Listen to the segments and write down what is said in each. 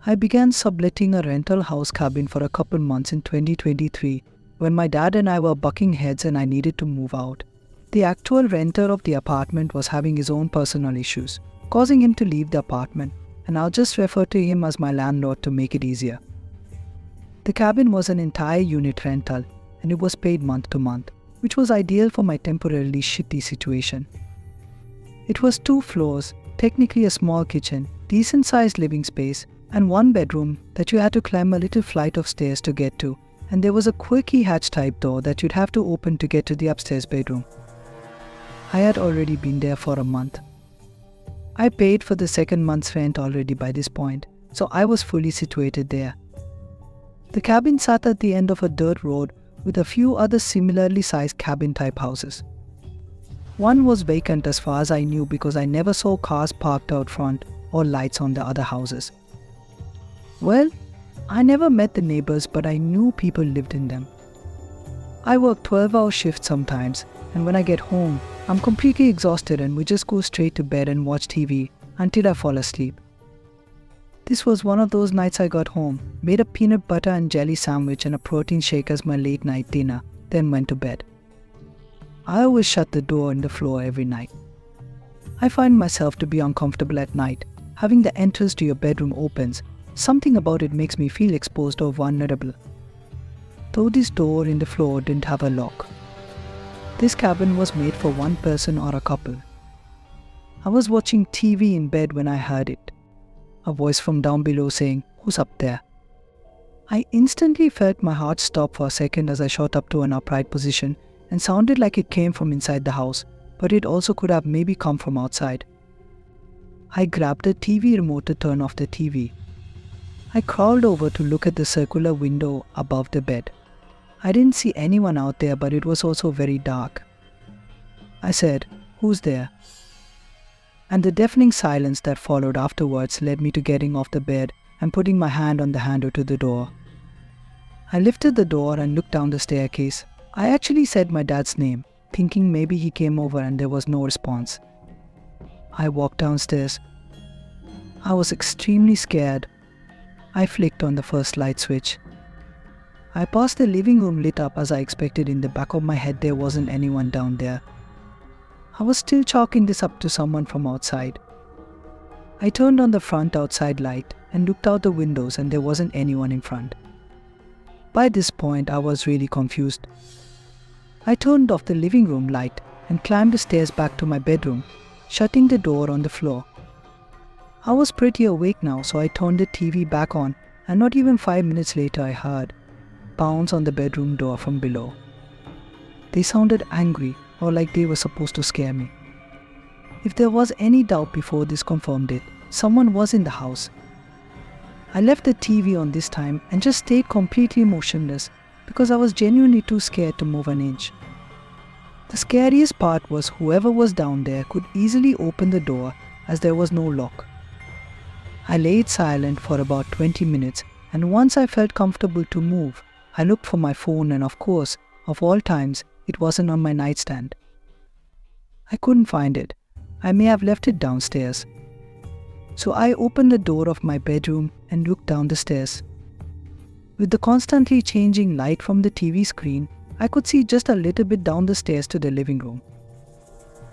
I began subletting a rental house cabin for a couple months in 2023 when my dad and I were bucking heads and I needed to move out. The actual renter of the apartment was having his own personal issues, causing him to leave the apartment, and I'll just refer to him as my landlord to make it easier. The cabin was an entire unit rental and it was paid month to month, which was ideal for my temporarily shitty situation. It was 2 floors, technically a small kitchen, decent-sized living space, and 1 bedroom that you had to climb a little flight of stairs to get to, and there was a quirky hatch-type door that you'd have to open to get to the upstairs bedroom. I had already been there for a month. I paid for the second month's rent already by this point, so I was fully situated there. The cabin sat at the end of a dirt road with a few other similarly sized cabin-type houses. One was vacant as far as I knew because I never saw cars parked out front or lights on the other houses. Well, I never met the neighbors, but I knew people lived in them. I work 12-hour shifts sometimes, and when I get home, I'm completely exhausted and we just go straight to bed and watch TV until I fall asleep. This was one of those nights I got home, made a peanut butter and jelly sandwich and a protein shake as my late night dinner, then went to bed. I always shut the door in the floor every night. I find myself to be uncomfortable at night. Having the entrance to your bedroom opens, something about it makes me feel exposed or vulnerable. Though this door in the floor didn't have a lock. This cabin was made for 1 person or a couple. I was watching TV in bed when I heard it. A voice from down below saying, "Who's up there?" I instantly felt my heart stop for a second as I shot up to an upright position and sounded like it came from inside the house, but it also could have maybe come from outside. I grabbed the TV remote to turn off the TV. I crawled over to look at the circular window above the bed. I didn't see anyone out there, but it was also very dark. I said, "Who's there?" And the deafening silence that followed afterwards led me to getting off the bed and putting my hand on the handle to the door. I lifted the door and looked down the staircase. I actually said my dad's name, thinking maybe he came over, and there was no response. I walked downstairs. I was extremely scared. I flicked on the first light switch. I passed the living room lit up as I expected. In the back of my head there wasn't anyone down there. I was still chalking this up to someone from outside. I turned on the front outside light and looked out the windows, and there wasn't anyone in front. By this point I was really confused. I turned off the living room light and climbed the stairs back to my bedroom, shutting the door on the floor. I was pretty awake now, so I turned the TV back on, and not even 5 minutes later I heard pounds on the bedroom door from below. They sounded angry, or like they were supposed to scare me. If there was any doubt before, this confirmed it. Someone was in the house. I left the TV on this time and just stayed completely motionless because I was genuinely too scared to move an inch. The scariest part was whoever was down there could easily open the door as there was no lock. I laid silent for about 20 minutes, and once I felt comfortable to move, I looked for my phone, and of course, of all times, it wasn't on my nightstand. I couldn't find it. I may have left it downstairs. So I opened the door of my bedroom and looked down the stairs. With the constantly changing light from the TV screen, I could see just a little bit down the stairs to the living room.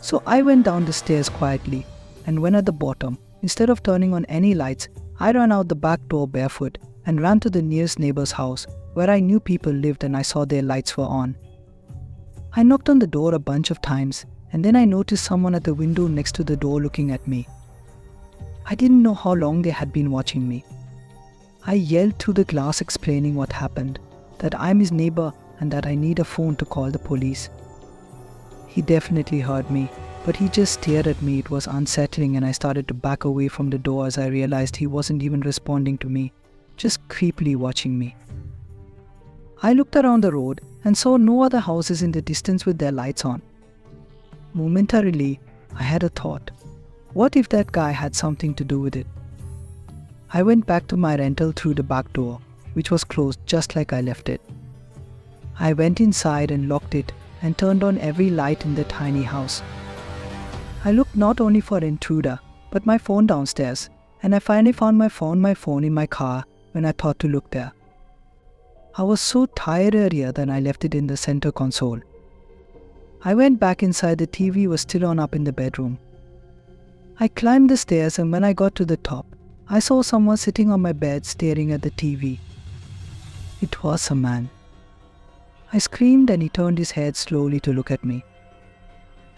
So I went down the stairs quietly, and when at the bottom, instead of turning on any lights, I ran out the back door barefoot and ran to the nearest neighbor's house where I knew people lived and I saw their lights were on. I knocked on the door a bunch of times, and then I noticed someone at the window next to the door looking at me. I didn't know how long they had been watching me. I yelled through the glass explaining what happened, that I'm his neighbor and that I need a phone to call the police. He definitely heard me, but he just stared at me. It was unsettling, and I started to back away from the door as I realized he wasn't even responding to me, just creepily watching me. I looked around the road and saw no other houses in the distance with their lights on. Momentarily, I had a thought. What if that guy had something to do with it? I went back to my rental through the back door, which was closed just like I left it. I went inside and locked it and turned on every light in the tiny house. I looked not only for an intruder, but my phone downstairs, and I finally found my phone in my car when I thought to look there. I was so tired earlier that I left it in the center console. I went back inside. The TV was still on up in the bedroom. I climbed the stairs, and when I got to the top, I saw someone sitting on my bed staring at the TV. It was a man. I screamed and he turned his head slowly to look at me.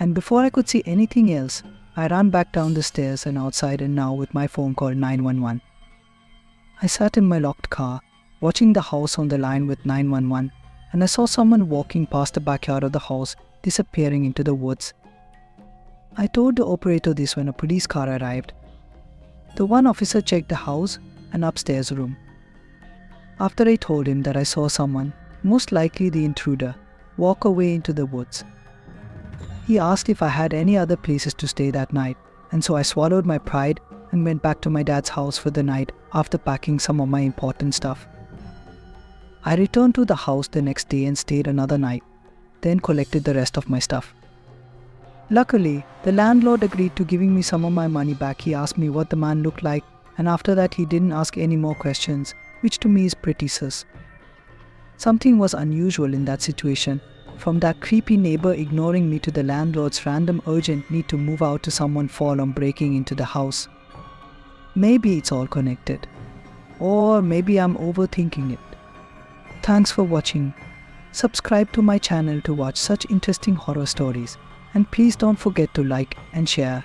And before I could see anything else, I ran back down the stairs and outside, and now with my phone called 911. I sat in my locked car, watching the house on the line with 911, and I saw someone walking past the backyard of the house, disappearing into the woods. I told the operator this when a police car arrived. The one officer checked the house and upstairs room. After I told him that I saw someone, most likely the intruder, walk away into the woods. He asked if I had any other places to stay that night, and so I swallowed my pride and went back to my dad's house for the night after packing some of my important stuff. I returned to the house the next day and stayed another night, then collected the rest of my stuff. Luckily, the landlord agreed to giving me some of my money back. He asked me what the man looked like, and after that he didn't ask any more questions, which to me is pretty sus. Something was unusual in that situation, from that creepy neighbor ignoring me to the landlord's random urgent need to move out to someone fall on breaking into the house. Maybe it's all connected. Or maybe I'm overthinking it. Thanks for watching. Subscribe to my channel to watch such interesting horror stories, and please don't forget to like and share.